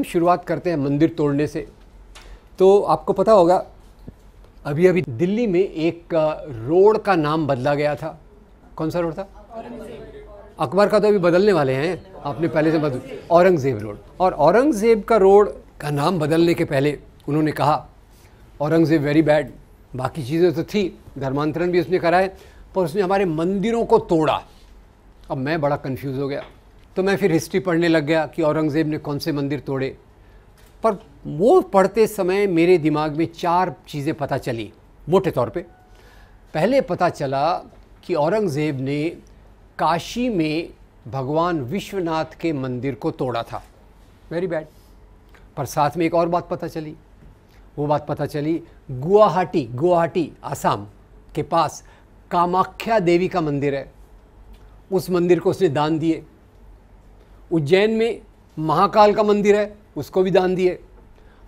शुरुआत करते हैं मंदिर तोड़ने से। तो आपको पता होगा अभी अभी दिल्ली में एक रोड का नाम बदला गया था। कौन सा रोड था? अकबर का तो अभी बदलने वाले हैं, आपने पहले से बदल, औरंगज़ेब रोड। और औरंगज़ेब का रोड का नाम बदलने के पहले उन्होंने कहा औरंगज़ेब वेरी बैड, बाकी चीज़ें तो थी, धर्मांतरण भी उसने कराए, पर उसने हमारे मंदिरों को तोड़ा। अब मैं बड़ा कंफ्यूज हो गया, तो मैं फिर हिस्ट्री पढ़ने लग गया कि औरंगज़ेब ने कौन से मंदिर तोड़े। पर वो पढ़ते समय मेरे दिमाग में 4 चीज़ें पता चली मोटे तौर पे। पहले पता चला कि औरंगज़ेब ने काशी में भगवान विश्वनाथ के मंदिर को तोड़ा था, वेरी बैड। पर साथ में एक और बात पता चली, वो बात पता चली गुवाहाटी आसाम के पास कामाख्या देवी का मंदिर है, उस मंदिर को उसने दान दिए। उज्जैन में महाकाल का मंदिर है, उसको भी दान दिए।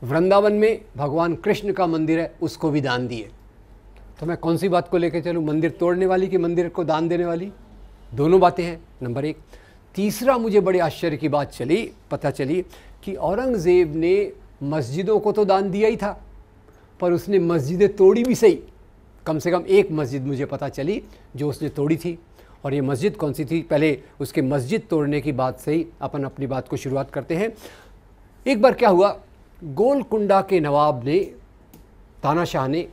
वृंदावन में भगवान कृष्ण का मंदिर है, उसको भी दान दिए। तो मैं कौन सी बात को लेकर चलूँ, मंदिर तोड़ने वाली कि मंदिर को दान देने वाली? दोनों बातें हैं, नंबर 1। तीसरा मुझे बड़े आश्चर्य की बात पता चली कि औरंगज़ेब ने मस्जिदों को तो दान दिया ही था, पर उसने मस्जिदें तोड़ी भी सही। कम से कम एक मस्जिद मुझे पता चली जो उसने तोड़ी थी। और ये मस्जिद कौन सी थी? पहले उसके मस्जिद तोड़ने की बात से ही अपन अपनी बात को शुरुआत करते हैं। एक बार क्या हुआ, गोलकुंडा के नवाब ने, तानाशाह ने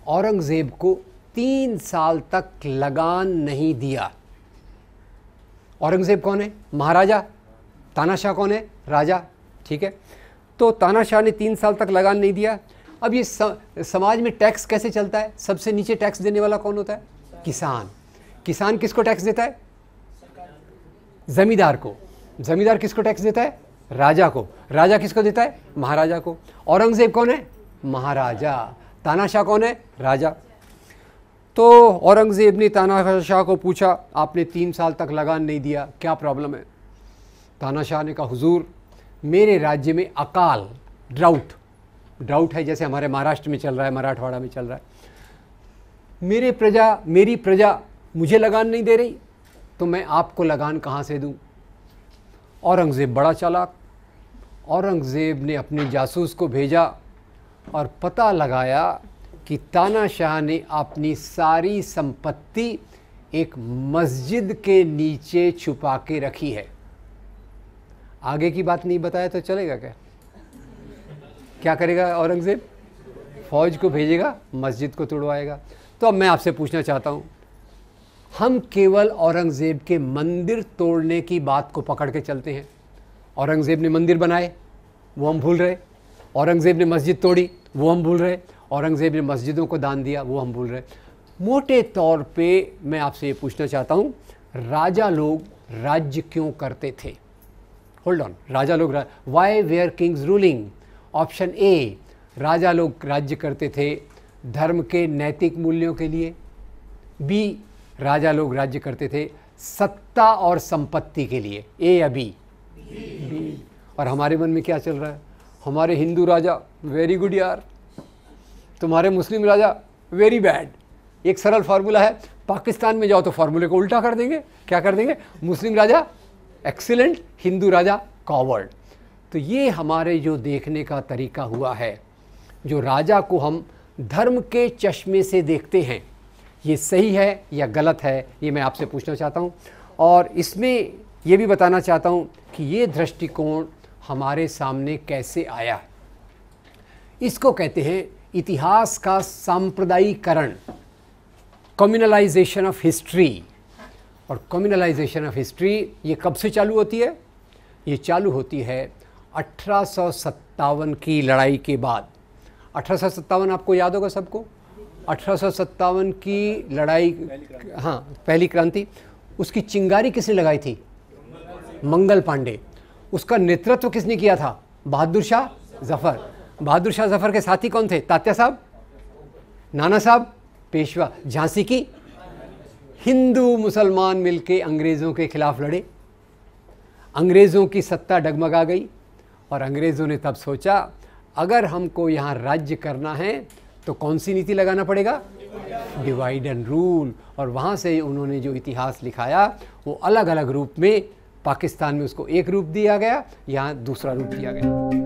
औरंगज़ेब को 3 साल तक लगान नहीं दिया। औरंगज़ेब कौन है? महाराजा। तानाशाह कौन है? राजा। ठीक है, तो तानाशाह ने 3 साल तक लगान नहीं दिया। अब ये समाज में टैक्स कैसे चलता है? सबसे नीचे टैक्स देने वाला कौन होता है? किसान। किसान किसको टैक्स देता है? जमींदार को। जमींदार किसको टैक्स देता है? राजा को। राजा किसको देता है? महाराजा को। औरंगज़ेब कौन है? महाराजा। तानाशाह कौन है? राजा। तो औरंगज़ेब ने तानाशाह को पूछा, आपने 3 साल तक लगान नहीं दिया, क्या प्रॉब्लम है? तानाशाह ने कहा, हुजूर मेरे राज्य में अकाल, ड्राउट है, जैसे हमारे महाराष्ट्र में चल रहा है, मराठवाड़ा में चल रहा है। मेरी प्रजा मुझे लगान नहीं दे रही, तो मैं आपको लगान कहाँ से दूँ? औरंगज़ेब बड़ा चालाक। औरंगज़ेब ने अपने जासूस को भेजा और पता लगाया कि तानाशाह ने अपनी सारी संपत्ति एक मस्जिद के नीचे छुपा के रखी है। आगे की बात नहीं बताया तो चलेगा क्या? क्या करेगा औरंगज़ेब? फौज को भेजेगा, मस्जिद को तोड़वाएगा। तो अब मैं आपसे पूछना चाहता हूँ, हम केवल औरंगज़ेब के मंदिर तोड़ने की बात को पकड़ के चलते हैं। औरंगज़ेब ने मंदिर बनाए, वो हम भूल रहे। औरंगज़ेब ने मस्जिद तोड़ी, वो हम भूल रहे। औरंगज़ेब ने मस्जिदों को दान दिया, वो हम भूल रहे। मोटे तौर पे मैं आपसे ये पूछना चाहता हूँ, राजा लोग राज्य क्यों करते थे? होल्ड ऑन, राजा लोग why were kings ruling? Option A, राजा लोग राज्य करते थे धर्म के नैतिक मूल्यों के लिए। बी, राजा लोग राज्य करते थे सत्ता और संपत्ति के लिए। ए या बी? बी। और हमारे मन में क्या चल रहा है? हमारे हिंदू राजा वेरी गुड यार, तुम्हारे मुस्लिम राजा वेरी बैड। एक सरल फार्मूला है, पाकिस्तान में जाओ तो फार्मूले को उल्टा कर देंगे। क्या कर देंगे? मुस्लिम राजा एक्सीलेंट, हिंदू राजा कॉवर्ड। तो ये हमारे जो देखने का तरीका हुआ है, जो राजा को हम धर्म के चश्मे से देखते हैं, ये सही है या गलत है, ये मैं आपसे पूछना चाहता हूँ। और इसमें ये भी बताना चाहता हूँ कि ये दृष्टिकोण हमारे सामने कैसे आया। इसको कहते हैं इतिहास का सांप्रदायिकरण, कम्युनलाइजेशन ऑफ हिस्ट्री। और कम्युनलाइजेशन ऑफ हिस्ट्री ये कब से चालू होती है? ये चालू होती है 1857 की लड़ाई के बाद। 1857 आपको याद होगा सबको? 1857 की लड़ाई, हाँ, पहली क्रांति। उसकी चिंगारी किसने लगाई थी? मंगल पांडे। उसका नेतृत्व किसने किया था? बहादुर शाह जफर। बहादुर शाह जफर के साथी कौन थे? तात्या साहब, नाना साहब, पेशवा। झांसी की हिंदू मुसलमान मिलके अंग्रेज़ों के खिलाफ लड़े। अंग्रेज़ों की सत्ता डगमगा गई और अंग्रेज़ों ने तब सोचा, अगर हमको यहाँ राज्य करना है तो कौन सी नीति लगाना पड़ेगा? Divide and rule. और वहाँ से उन्होंने जो इतिहास लिखाया वो अलग अलग रूप में पाकिस्तान में उसको एक रूप दिया गया, यहाँ दूसरा रूप दिया गया।